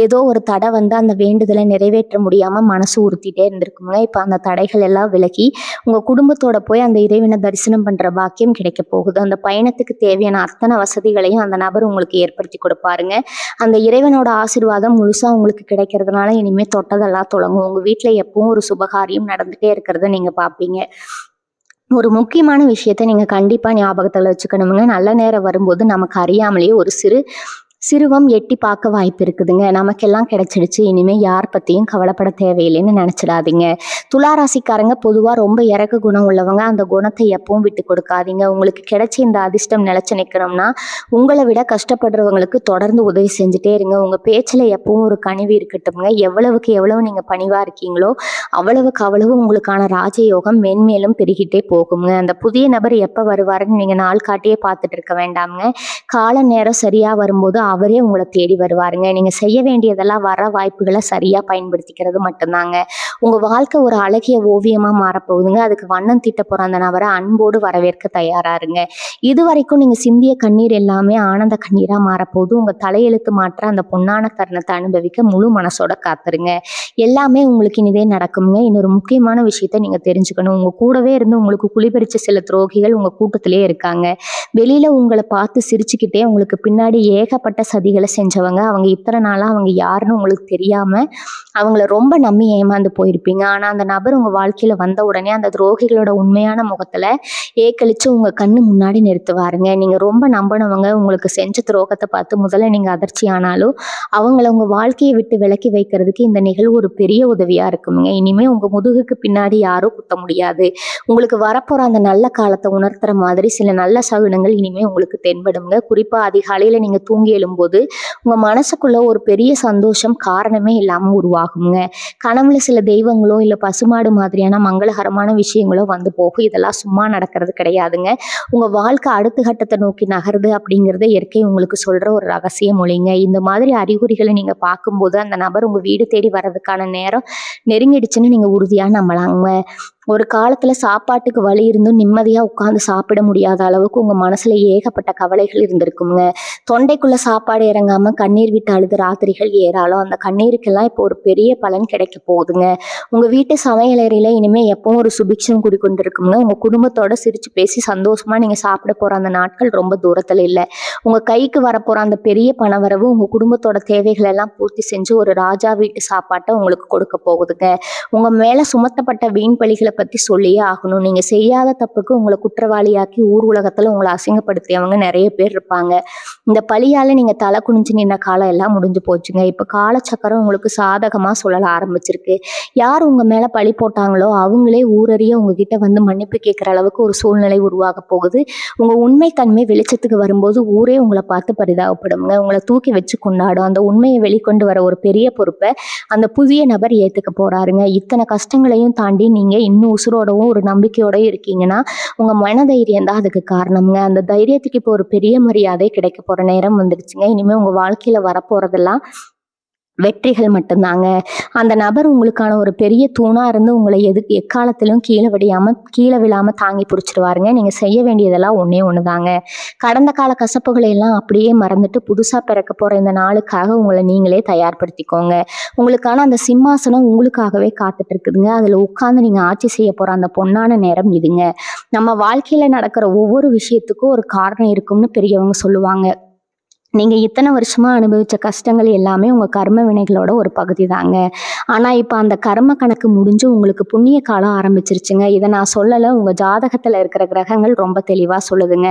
ஏதோ ஒரு தடை வந்து அந்த வேண்டுதலை நிறைவேற்ற முடியாம மனசு உறுத்திட்டே இருந்திருக்குங்க. இப்ப அந்த தடைகள் எல்லாம் விலகி உங்க குடும்பத்தோட போய் அந்த இறைவனை தரிசனம் பண்ற பாக்கியம் கிடைக்க போகுது. அந்த பயணத்துக்கு தேவையான அத்தனை வசதிகளையும் அந்த நபர் உங்களுக்கு ஏற்படுத்தி கொடுப்பாருங்க. அந்த இறைவனோட ஆசீர்வாதம் முழுசா உங்களுக்கு கிடைக்கிறதுனால இனிமே தொட்டதெல்லாம் தொடங்கும். உங்க வீட்டுல எப்பவும் ஒரு சுபகாரியம் நடந்துட்டே இருக்கிறத நீங்க பாப்பீங்க. ஒரு முக்கியமான விஷயத்த நீங்க கண்டிப்பா ஞாபகத்துல வச்சுக்கணுங்க. நல்ல நேரம் வரும்போது நமக்கு அறியாமலேயே ஒரு சிறுவம் எட்டி பார்க்க வாய்ப்பு இருக்குதுங்க. நமக்கெல்லாம் கிடைச்சிடுச்சு, இனிமே யார் பத்தியும் கவலைப்பட தேவையில்லைன்னு நினைச்சிடாதீங்க. துளாராசிக்காரங்க பொதுவா ரொம்ப இறக்க குணம் உள்ளவங்க. அந்த குணத்தை எப்பவும் விட்டு கொடுக்காதீங்க. உங்களுக்கு கிடைச்ச இந்த அதிர்ஷ்டம் நிலைச்சு நிற்கணும்னா உங்களை விட கஷ்டப்படுறவங்களுக்கு தொடர்ந்து உதவி செஞ்சுட்டே இருங்க. உங்க பேச்சுல எப்பவும் ஒரு கனிவு இருக்கட்டும்ங்க. எவ்வளவுக்கு எவ்வளவு நீங்க பணிவா இருக்கீங்களோ அவ்வளவுக்கு அவ்வளவு உங்களுக்கான ராஜயோகம் மென்மேலும் பெருகிட்டே போகுங்க. அந்த புதிய நபர் எப்ப வருவாருன்னு நீங்க நாள் காட்டியே பார்த்துட்டு இருக்க வேண்டாமுங்க. கால நேரம் சரியா வரும்போது அவரே உங்களை தேடி வருவாருங்க. நீங்க செய்ய வேண்டியதெல்லாம் வர வாய்ப்புகளை சரியா பயன்படுத்திக்கிறது மட்டும்தாங்க. உங்க வாழ்க்கை ஒரு அழகிய ஓவியமா மாறப்போகுதுங்க. அதுக்கு வண்ணம் தீட்ட போற அந்த நபரை அன்போடு வரவேற்க தயாராருங்க. இது வரைக்கும் நீங்க சிந்திய கண்ணீர் எல்லாமே ஆனந்த கண்ணீரா மாறப்போகுது. உங்க தலையெழுத்து மாற்ற அந்த பொன்னான தருணத்தை அனுபவிக்க முழு மனசோட காத்துருங்க. எல்லாமே உங்களுக்கு இனிதே நடக்குங்க. இன்னொரு முக்கியமான விஷயத்த நீங்க தெரிஞ்சுக்கணும். உங்க கூடவே இருந்து உங்களுக்கு குளிபறிச்ச சில துரோகிகள் உங்க கூட்டத்திலே இருக்காங்க. வெளியில உங்களை பார்த்து சிரிச்சுக்கிட்டே உங்களுக்கு பின்னாடி ஏகப்பட்ட சதிகளை செஞ்சவங்க. அவங்க இத்தனை நாளா அவங்க யாருன்னு உங்களுக்கு தெரியாம அவங்கள ரொம்ப நம்பி ஏமாந்து போயிருப்பீங்க. ஆனா அந்த நபர் உங்க வாழ்க்கையில வந்த உடனே அந்த துரோகிகளோட உண்மையான முகத்துல ஏக்களிச்சு உங்க கண்ணு முன்னாடி நிறுத்துவாருங்க. நீங்க ரொம்ப நம்பினவங்க உங்களுக்கு செஞ்ச துரோகத்தை பார்த்து முதல்ல நீங்க அதிர்ச்சி ஆனாலும் அவங்கள உங்க வாழ்க்கையை விட்டு விலக்கி வைக்கிறதுக்கு இந்த நிகழ்வு ஒரு பெரிய உதவியா இருக்குங்க. இனிமே உங்க முதுகுக்கு பின்னாடி யாரும் குத்த முடியாது. உங்களுக்கு வரப்போற அந்த நல்ல காலத்தை உணர்த்துற மாதிரி சில நல்ல சகுனங்கள் இனிமே உங்களுக்கு தென்படுங்க. குறிப்பா அதிகாலையில நீங்க தூங்கி எழும்போது செய்யும்போது உங்கள் மனசுக்குள்ள ஒரு பெரிய சந்தோஷம் காரணமே இல்லாமல் உருவாகுங்க. கனவுல சில தெய்வங்களோ இல்லை பசுமாடு மாதிரியான மங்களகரமான விஷயங்களோ வந்து போகும். இதெல்லாம் சும்மா நடக்கிறது கிடையாதுங்க. உங்கள் வாழ்க்கை அடுத்த கட்டத்தை நோக்கி நகருது அப்படிங்கிறத இயற்கை உங்களுக்கு சொல்கிற ஒரு ரகசிய மொழிங்க. இந்த மாதிரி அறிகுறிகளை நீங்கள் பார்க்கும்போது அந்த நபர் உங்கள் வீடு தேடி வர்றதுக்கான நேரம் நெருங்கிடுச்சுன்னு நீங்கள் உறுதியாக நம்பலாங்க. ஒரு காலத்தில் சாப்பாட்டுக்கு வழி இருந்தும் நிம்மதியாக உட்காந்து சாப்பிட முடியாத அளவுக்கு உங்கள் மனசில் ஏகப்பட்ட கவலைகள் இருந்திருக்குங்க. தொண்டைக்குள்ளே சாப்பாடு இறங்காமல் கண்ணீர் விட்டு அழுத ராத்திரிகள் ஏறாலும் அந்த கண்ணீருக்கெல்லாம் இப்போ ஒரு பெரிய பலன் கிடைக்க போகுதுங்க. உங்கள் வீட்டு சமையலறையில் இனிமேல் எப்பவும் ஒரு சுபிக்ஷம் குடிக்கொண்டு இருக்குங்க. உங்கள் குடும்பத்தோட சிரித்து பேசி சந்தோஷமாக நீங்கள் சாப்பிட போகிற அந்த நாட்கள் ரொம்ப தூரத்தில் இல்லை. உங்கள் கைக்கு வரப்போகிற அந்த பெரிய பணவரவு உங்கள் குடும்பத்தோட தேவைகள் எல்லாம் பூர்த்தி செஞ்சு ஒரு ராஜா வீட்டு சாப்பாட்டை உங்களுக்கு கொடுக்க போகுதுங்க. உங்கள் மேலே சுமத்தப்பட்ட வீண் பழிகளை பற்றி சொல்லியே ஆகணும். நீங்கள் செய்யாத தப்புக்கு உங்களை குற்றவாளியாக்கி ஊர் உலகத்தில் உங்களை அசிங்கப்படுத்தியவங்க நிறைய பேர் இருப்பாங்க. இந்த பழியால் நீங்கள் தலை குனிஞ்சு நின்ற காலம் எல்லாம் முடிஞ்சு போச்சுங்க. இப்போ காலச்சக்கரம் உங்களுக்கு சாதகமாக சொல்லல ஆரம்பிச்சிருக்கு. யார் உங்கள் மேலே பழி போட்டாங்களோ அவங்களே ஊரறிய உங்ககிட்ட வந்து மன்னிப்பு கேட்குற அளவுக்கு ஒரு சூழ்நிலை உருவாக போகுது. உங்கள் உண்மைத்தன்மை வெளிச்சத்துக்கு வரும்போது ஊரே உங்களை பார்த்து பரிதாபப்படுங்க. உங்களை தூக்கி வச்சு கொண்டாடும். அந்த உண்மையை வெளிக்கொண்டு வர ஒரு பெரிய பொறுப்பை அந்த புதிய நபர் ஏற்றுக்க போகிறாருங்க. இத்தனை கஷ்டங்களையும் தாண்டி நீங்கள் இன்னும் உசுரோடவும் ஒரு நம்பிக்கையோடவும் இருக்கீங்கன்னா உங்கள் மனதைரியம் தான் அதுக்கு காரணம்ங்க. அந்த தைரியத்துக்கு இப்போ ஒரு பெரிய மரியாதை கிடைக்க போகிற நேரம் வந்துடுச்சுங்க. இனிமேல் உங்கள் வாழ்க்கையில் வரப்போகிறதெல்லாம் வெற்றிகள் மட்டும்தாங்க. அந்த நபர் உங்களுக்கான ஒரு பெரிய தூணாக இருந்து உங்களை எக்காலத்திலும் கீழே விழாமல் தாங்கி பிடிச்சிடுவாருங்க. நீங்கள் செய்ய வேண்டியதெல்லாம் ஒன்றே ஒன்று தாங்க. கடந்த கால கசப்புகளை எல்லாம் அப்படியே மறந்துட்டு புதுசாக பிறக்க போகிற இந்த நாளுக்காக உங்களை நீங்களே தயார்படுத்திக்கோங்க. உங்களுக்கான அந்த சிம்மாசனம் உங்களுக்காகவே காத்துட்டு இருக்குதுங்க. அதில் உட்காந்து நீங்கள் ஆட்சி செய்ய போகிற அந்த பொன்னான நேரம் இதுங்க. நம்ம வாழ்க்கையில் நடக்கிற ஒவ்வொரு விஷயத்துக்கும் ஒரு காரணம் இருக்கும்னு பெரியவங்க சொல்லுவாங்க. நீங்கள் இத்தனை வருஷமாக அனுபவித்த கஷ்டங்கள் எல்லாமே உங்கள் கர்ம வினைகளோட ஒரு பகுதி தாங்க. ஆனால் இப்போ அந்த கர்ம கணக்கு முடிஞ்சு உங்களுக்கு புண்ணிய காலம் ஆரம்பிச்சிருச்சுங்க. இதை நான் சொல்லலை, உங்கள் ஜாதகத்தில் இருக்கிற கிரகங்கள் ரொம்ப தெளிவாக சொல்லுதுங்க.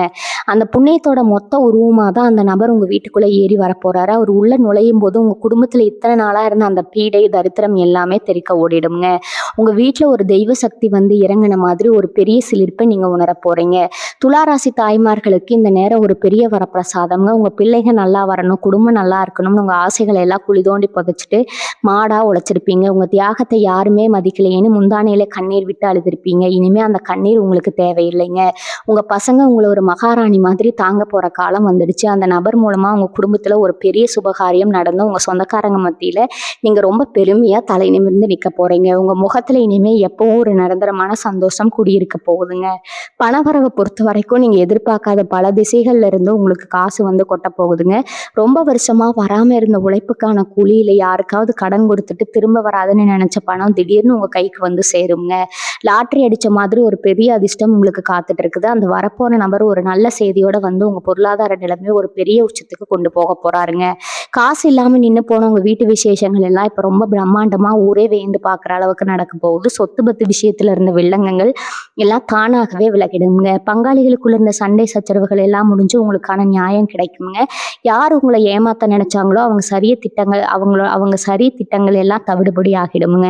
அந்த புண்ணியத்தோட மொத்த உருவமாக தான் அந்த நபர் உங்கள் வீட்டுக்குள்ளே ஏறி வரப்போகிறாரு. அவர் உள்ளே நுழையும் போது உங்கள் குடும்பத்தில் இத்தனை நாளாக இருந்த அந்த பீடை தரித்திரம் எல்லாமே தெறிக்க ஓடிடுங்க. உங்கள் வீட்டில் ஒரு தெய்வ சக்தி வந்து இறங்கின மாதிரி ஒரு பெரிய சிலிர்ப்பை நீங்கள் உணர போகிறீங்க. துளாராசி தாய்மார்களுக்கு இந்த நேரம் ஒரு பெரிய வரப்பிரசாதம்ங்க. உங்கள் பிள்ளைகள் நல்லா வரணும், குடும்பம் நல்லா இருக்கணும்னு உங்கள் ஆசைகளை எல்லாம் குழி தோண்டி புதைச்சிட்டு மாடாக உழைச்சிருப்பீங்க. உங்கள் தியாகத்தை யாருமே மதிக்கலையேன்னு முந்தானையில கண்ணீர் விட்டு அழுதுருப்பீங்க. இனிமேல் அந்த கண்ணீர் உங்களுக்கு தேவையில்லைங்க. உங்கள் பசங்க உங்களை ஒரு மகாராணி மாதிரி தாங்க போகிற காலம் வந்துடுச்சு. அந்த நபர் மூலமாக உங்கள் குடும்பத்தில் ஒரு பெரிய சுபகாரியம் நடந்து உங்கள் சொந்தக்காரங்க மத்தியில் நீங்கள் ரொம்ப பெருமையாக தலை நிமிர்ந்து நிற்க போகிறீங்க. உங்கள் முகத்தில் இனிமேல் எப்பவும் ஒரு நிரந்தரமான சந்தோஷம் குடியிருக்க போகுதுங்க. பணவரவை பொறுத்த வரைக்கும் நீங்கள் எதிர்பார்க்காத பல திசைகள்ல இருந்து உங்களுக்கு காசு வந்து கொட்ட போகுதுங்க. ரொம்ப வருஷமா வராம இருந்த உழைப்புக்கான கூலி இல்லை யாருக்காவது கடன் கொடுத்துட்டு திரும்ப வராதுன்னு நினைச்ச பணம் திடீர்னு உங்க கைக்கு வந்து சேருங்க. லாட்ரி அடிச்ச மாதிரி ஒரு பெரிய அதிர்ஷ்டம் உங்களுக்கு காத்துட்டு இருக்குது. அந்த வரப்போற நபர் ஒரு நல்ல செய்தியோட வந்து உங்க பொருளாதார நிலைமை ஒரு பெரிய உச்சத்துக்கு கொண்டு போக போறாருங்க. காசு இல்லாம நின்று போன உங்க வீட்டு விசேஷங்கள் எல்லாம் இப்ப ரொம்ப பிரம்மாண்டமா ஊரே வேந்து பார்க்குற அளவுக்கு நடக்க போகுது. சொத்து பத்து விஷயத்துல இருந்த வில்லங்கங்கள் எல்லாம் தானாகவே விலகிடுங்க. பங்காளிகளுக்குள்ள இருந்த சண்டை சச்சரவுகள் எல்லாம் முடிஞ்சு உங்களுக்கான நியாயம் கிடைக்குங்க. யார் உங்களை ஏமாத்த நினைச்சாங்களோ அவங்க சரி திட்டங்கள் எல்லாம் தவிடுபடி ஆகிடுமுங்க.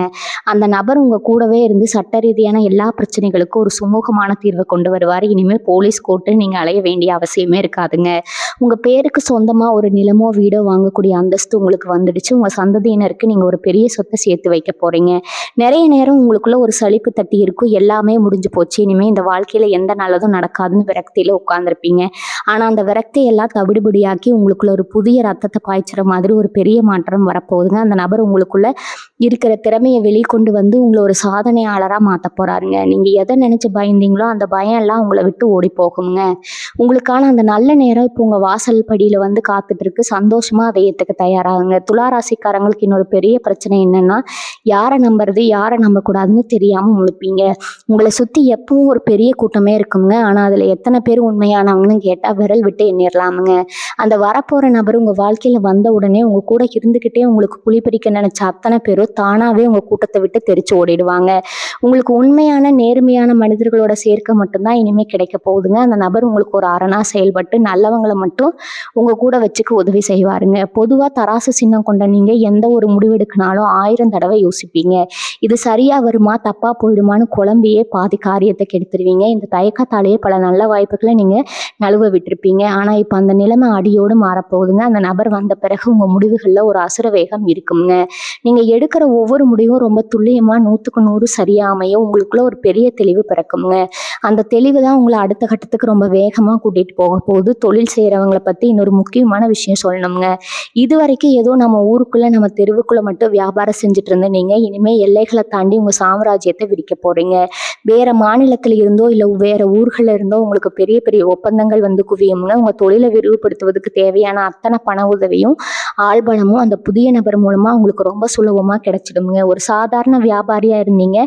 அந்த நபர் உங்க கூடவே இருந்து சட்ட ரீதியான எல்லா பிரச்சனைகளுக்கும் ஒரு சுமூகமான தீர்வை கொண்டு வருவார். இனிமேல் போலீஸ் கோர்ட்டு நீங்க அலைய வேண்டிய அவசியமே இருக்காதுங்க. உங்க பேருக்கு சொந்தமா ஒரு நிலமோ வீடோ வாங்கக்கூடிய அந்தஸ்து உங்களுக்கு வந்துடுச்சு. உங்க சந்ததியினருக்கு நீங்க ஒரு பெரிய சொத்தை சேர்த்து வைக்க போறீங்க. நிறைய நேரம் உங்களுக்குள்ள ஒரு சலிப்பு தட்டி இருக்கும். எல்லாமே முடிஞ்சு போச்சு, இனிமே இந்த வாழ்க்கையில எந்த நல்லதும் நடக்காதுன்னு விரக்தியில உட்கார்ந்துருப்பீங்க. ஆனா அந்த விரக்தி எல்லாம் தவிடுபடியாக்கி உங்களுக்குள்ள ஒரு புதிய ரத்தத்தை பாய்ச்சுற மாதிரி ஒரு பெரிய மாற்றம் வரப்போகுதுங்க. அந்த நபர் உங்களுக்குள்ள இருக்கிற திறமையை வெளிக்கொண்டு வந்து உங்களை ஒரு சாதனையாளராக மாற்ற போறாருங்க. நீங்க எதை நினைச்சு பயந்தீங்களோ அந்த பயம் எல்லாம் உங்களை விட்டு ஓடி போகுங்க. உங்களுக்கான அந்த நல்ல நேரம் இப்போ உங்க வாசல் படியில வந்து காத்துட்டு இருக்கு. சந்தோஷமா அதை ஏற்றுக்க தயாராகுங்க. துளாராசிக்காரங்களுக்கு இன்னொரு பெரிய பிரச்சனை என்னன்னா, யாரை நம்புறது யாரை நம்பக்கூடாதுன்னு தெரியாம முழிப்பீங்க. உங்களை சுத்தி எப்பவும் ஒரு பெரிய கூட்டமே இருக்குங்க. ஆனா அதுல எத்தனை பேர் உண்மையானவங்கன்னு கேட்டா விரல் விட்டு எண்ணிடலாமுங்க. அந்த வரப்போற நபர் உங்க வாழ்க்கையில வந்த உடனே உங்க கூட இருந்துகிட்டே உங்களுக்கு குழிப்பறிக்க நினைச்ச அத்தனை பேரும் தானாவே உங்க கூட்டத்தை விட்டு தெரிச்சு ஓடிடுவாங்க. உங்களுக்கு உண்மையான நேர்மையான மனிதர்களோட சேர்க்கை மட்டும்தான் இனிமே கிடைக்க போகுதுங்க. அந்த நபர் உங்களுக்கு ஒரு அரணா செயல்பட்டு நல்லவங்களை மட்டும் உங்க கூட வச்சுக்க உதவி செய்வாருங்க. பொதுவா தராசு சின்னம் கொண்ட நீங்க எந்த ஒரு முடிவெடுக்கினாலும் 1000 தடவை யோசிப்பீங்க. இது சரியா வருமா தப்பா போயிடுமான்னு குழம்பியே பாதி காரியத்தை கெடுத்துருவீங்க. இந்த தயக்கத்தாலேயே பல நல்ல வாய்ப்புகளை நீங்க நழுவ விட்டிருப்பீங்க. ஆனா இப்ப அந்த நிலைமை அடியோடு மாறப்போகுதுங்க. அந்த நபர் வந்த பிறகு உங்க முடிவுகள்ல ஒரு அசுர வேகம் இருக்குங்க. நீங்க எடுக்கிற ஒவ்வொரு முடிவும் ரொம்ப துல்லியமா 100க்கு 100 சரியா அமையும். உங்களுக்குள்ள ஒரு பெரிய தெளிவு பிறக்குங்க. அந்த தெளிவு தான் உங்களை அடுத்த கட்டத்துக்கு ரொம்ப வேகமா கூட்டிட்டு போக போகுது. தொழில் செய்யறவங்களை பத்தி இன்னொரு முக்கியமான விஷயம் சொல்லணுங்க. இது வரைக்கும் ஏதோ நம்ம ஊருக்குள்ள நம்ம தெருவுக்குள்ள மட்டும் வியாபாரம் செஞ்சுட்டு இருந்த நீங்க இனிமே எல்லைகளை தாண்டி உங்க சாம்ராஜ்யத்தை விரிக்க போறீங்க. வேற மாநிலத்துல இருந்தோ இல்ல வேற ஊர்கள்ல இருந்தோ உங்களுக்கு பெரிய பெரிய ஒப்பந்தங்கள் வந்து குவியும்ங்க. உங்க தொழிலை விரிவுபடுத்துவதற்கு தேவையான அத்தனை பண உதவியும் ஆள்பலமும் அந்த புதிய நபர் மூலமா உங்களுக்கு ரொம்ப சுலபமா கிடைச்சிடுங்க. ஒரு சாதாரண வியாபாரியா இருந்தீங்க,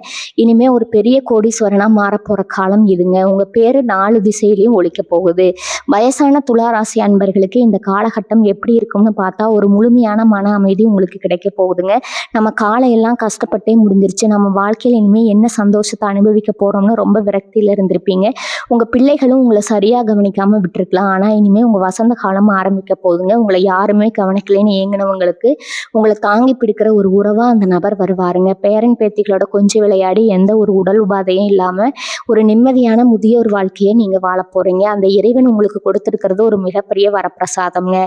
இனிமே ஒரு பெரிய கோடீஸ்வரனா மாறப்போற காலம் இதுங்க. உங்க பேரு 4 திசையிலையும் ஒலிக்க போகுது. வயசான துளாராசி அன்பர்களுக்கு இந்த காலகட்டம் எப்படி இருக்கும்னு பார்த்தா ஒரு முழுமையான மன அமைதி உங்களுக்கு கிடைக்க போகுதுங்க. நம்ம காலையெல்லாம் கஷ்டப்பட்டே முடிஞ்சிருச்சு, நம்ம வாழ்க்கையில இனிமே என்ன சந்தோஷத்தை அனுபவிக்க போறோம்னு ரொம்ப விரக்தியில இருந்திருப்பீங்க. உங்க பிள்ளைகளும் உங்களை சரியா கவனிக்காம விட்டுருக்கலாம். ஆனா இனிமே உங்க வசந்த காலம் ஆரம்பிக்க போகுதுங்க. உங்களை யாருமே கவனிக்கலைன்னு ஏங்கினவங்களுக்கு உங்களை தாங்கி பிடிக்கிற ஒரு உறவா அந்த நபர் வருவாருங்க. பேரன் பேத்திகளோட கொஞ்சம் விளையாடி எந்த ஒரு உடல் உபாதையும் இல்லாம ஒரு நிம்மதியான முதியோர் வாழ்க்கையை நீங்க வாழ போறீங்க. அந்த இறைவன் உங்களுக்கு கொடுத்திருக்கிறது ஒரு மிகப்பெரிய வரப்பிரசாதம்ங்க.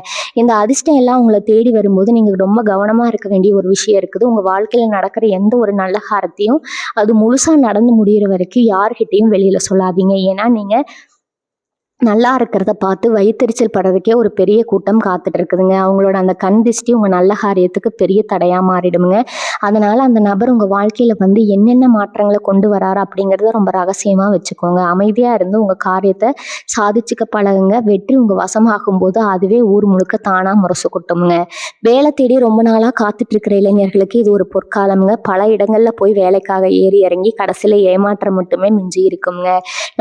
இந்த அதிர்ஷ்டம் எல்லாம் உங்களை தேடி வரும்போது நீங்க ரொம்ப கவனமா இருக்க வேண்டிய ஒரு விஷயம் இருக்குது. உங்க வாழ்க்கையில நடக்கிற எந்த ஒரு நல்ல காரியத்தையும் அது முழுசா நடந்து முடியிற வரைக்கும் யார்கிட்டையும் வெளியில சொல்லாதீங்க. ஏன்னா நீங்க நல்லா இருக்கிறத பார்த்து வயித்தெரிச்சல் படுறதுக்கே ஒரு பெரிய கூட்டம் காத்துட்டு இருக்குதுங்க. அவங்களோட அந்த கண் திஷ்டி உங்க நல்ல காரியத்துக்கு பெரிய தடையா மாறிடுமுங்க. அதனால அந்த நபர் உங்க வாழ்க்கையில வந்து என்னென்ன மாற்றங்களை கொண்டு வராரு அப்படிங்கிறத ரொம்ப ரகசியமா வச்சுக்கோங்க. அமைதியா இருந்து உங்க காரியத்தை சாதிச்சுக்க பழகுங்க. வெற்றி உங்க வசமாகும் போது அதுவே ஊர் முழுக்க தானா முரசு கொட்டுமுங்க. வேலை தேடி ரொம்ப நாளா காத்துட்டு இருக்கிற இளைஞர்களுக்கு இது ஒரு பொற்காலமுங்க. பல இடங்கள்ல போய் வேலைக்காக ஏறி இறங்கி கடைசியில ஏமாற்றம் மட்டுமே மிஞ்சி இருக்குங்க.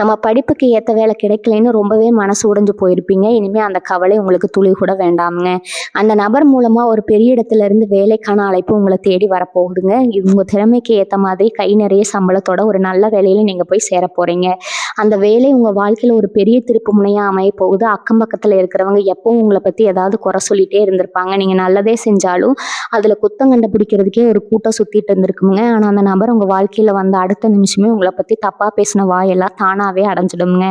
நம்ம படிப்புக்கு ஏற்ற வேலை கிடைக்கலைன்னு ரொம்பவே மனசு உடைஞ்சு போயிருப்பீங்க. இனிமே அந்த கவலை உங்களுக்கு துளி கூட வேண்டாமுங்க. அந்த நபர் மூலமா ஒரு பெரிய இடத்துல இருந்து வேலைக்கான அழைப்பு உங்களை தேடி வரப்போகுதுங்க. இது உங்க திறமைக்கு ஏற்ற மாதிரி கை நிறைய சம்பளத்தோட ஒரு நல்ல வேலையில நீங்க போய் சேர போறீங்க. அந்த வேலை உங்க வாழ்க்கையில ஒரு பெரிய திருப்பு முனையா அமைய போகுது. அக்கம் பக்கத்துல இருக்கிறவங்க எப்பவும் உங்களை பத்தி ஏதாவது குறை சொல்லிட்டே இருந்திருப்பாங்க. நீங்க நல்லதே செஞ்சாலும் அதுல குத்தம் கண்டுபிடிக்கிறதுக்கே ஒரு கூட்டம் சுத்திட்டு இருந்திருக்குங்க. ஆனா அந்த நபர் உங்க வாழ்க்கையில வந்த அடுத்த நிமிஷமே உங்களை பத்தி தப்பா பேசின வாயெல்லாம் தானாவே அடைஞ்சிடுங்க.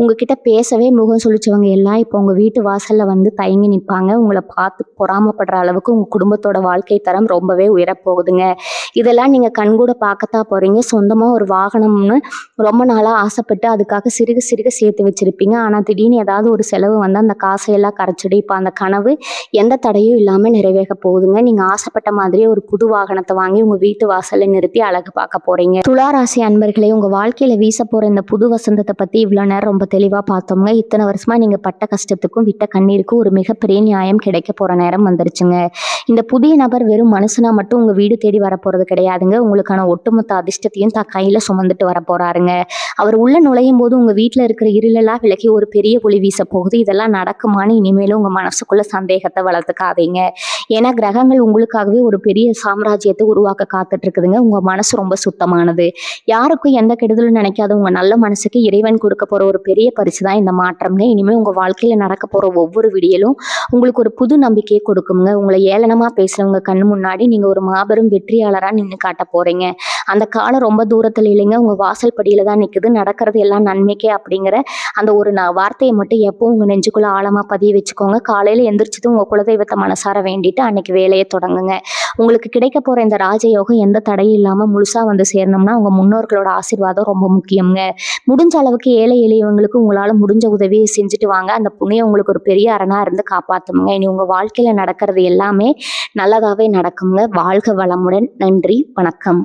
உங்ககிட்ட பேசவே முகம் சுளிச்சவங்க எல்லாம் இப்போ உங்க வீட்டு வாசல்ல வந்து தயங்கி நிற்பாங்க. உங்களை பார்த்து பொறாமப்படுற அளவுக்கு உங்க குடும்பத்தோட வாழ்க்கை தரம் ரொம்பவே உயரப்போகுதுங்க. இதெல்லாம் நீங்க கண்கூட பார்க்கத்தான் போறீங்க. சொந்தமா ஒரு வாகனம்னு ரொம்ப நாளா ஆசைப்பட்டு அதுக்காக சிறுக சிறுக சேர்த்து வச்சிருப்பீங்க. ஆனா திடீர்னு ஏதாவது ஒரு செலவு வந்து அந்த காசையெல்லாம் கரைச்சிடு. இப்போ அந்த கனவு எந்த தடையும் இல்லாம நிறைவேற போகுதுங்க. நீங்க ஆசைப்பட்ட மாதிரியே ஒரு புது வாகனத்தை வாங்கி உங்க வீட்டு வாசல்ல நிறுத்தி அழகு பார்க்க போறீங்க. துளாராசி அன்பர்களே, உங்க வாழ்க்கையில வீச போற இந்த புது வசந்தத்தை பத்தி இவ்வளவு நேரம் ரொம்ப தெளிவா பார்த்தோம்ங்க. இத்தனை வருஷமா நீங்க பட்ட கஷ்டத்துக்கும் விட்ட கண்ணீருக்கும் ஒரு மிகப்பெரிய நியாயம் கிடைக்க போற நேரம் வந்துருச்சுங்க. இந்த புதிய நபர் வெறும் மனுஷனா மட்டும் உங்க வீடு தேடி வரப்போறது கிடையாதுங்க. உங்களுக்கான ஒட்டுமொத்த அதிர்ஷ்டத்தையும் கையில சுமந்துட்டு வர போறாருங்க. அவர் உள்ள நுழையும் போது உங்க வீட்டுல இருக்கிற இருளெல்லாம் விலகி ஒரு பெரிய ஒளி வீச போகுது. இதெல்லாம் நடக்குமான்னு இனிமேலும் உங்க மனசுக்குள்ள சந்தேகத்தை வளர்த்துக்காதீங்க. ஏன்னா கிரகங்கள் உங்களுக்காகவே ஒரு பெரிய சாம்ராஜ்யத்தை உருவாக்க காத்துட்டு இருக்குதுங்க. உங்க மனசு ரொம்ப சுத்தமானது. யாருக்கும் எந்த கெடுதலும் நினைக்காத உங்க நல்ல மனசுக்கு இறைவன் கொடுக்க போற ஒரு பெரிய பரிசு தான் இந்த மாற்றம்ங்க. இனிமே உங்க வாழ்க்கையில நடக்க போற ஒவ்வொரு விடியலும் உங்களுக்கு ஒரு புது நம்பிக்கையை கொடுக்குங்க. உங்களை ஏளனமா பேசுறவங்க கண்ணு முன்னாடி நீங்க ஒரு மாபெரும் வெற்றியாளரா நின்று காட்ட போறீங்க. அந்த காலம் ரொம்ப தூரத்துல இல்லைங்க, உங்க வாசல் படியில தான் நிக்குது. நடக்கிறது எல்லாம் நன்மைக்கே அப்படிங்கிற அந்த ஒரு வார்த்தையை மட்டும் எப்பவும் உங்க நெஞ்சுக்குள்ள ஆழமா பதிய வச்சுக்கோங்க. காலையில எந்திரிச்சது உங்க குலதெய்வத்தை மனசார வேண்டிட்டு அன்னைக்கு வேலையை தொடங்குங்க. உங்களுக்கு கிடைக்க போற இந்த ராஜயோகம் எந்த தடையும் இல்லாம முழுசா வந்து சேரணும்னா உங்க முன்னோர்களோட ஆசீர்வாதம் ரொம்ப முக்கியங்க. முடிஞ்ச அளவுக்கு ஏழை எளியவங்களுக்கு உங்களால முடிஞ்ச உதவியை செஞ்சுட்டு வாங்க. அந்த புண்ணியம் உங்களுக்கு ஒரு பெரிய அரணா இருந்து காப்பாத்துங்க. இனி உங்க வாழ்க்கையில நடக்கிறது எல்லாமே நல்லதாவே நடக்குங்க. வாழ்க வளமுடன். நன்றி, வணக்கம்.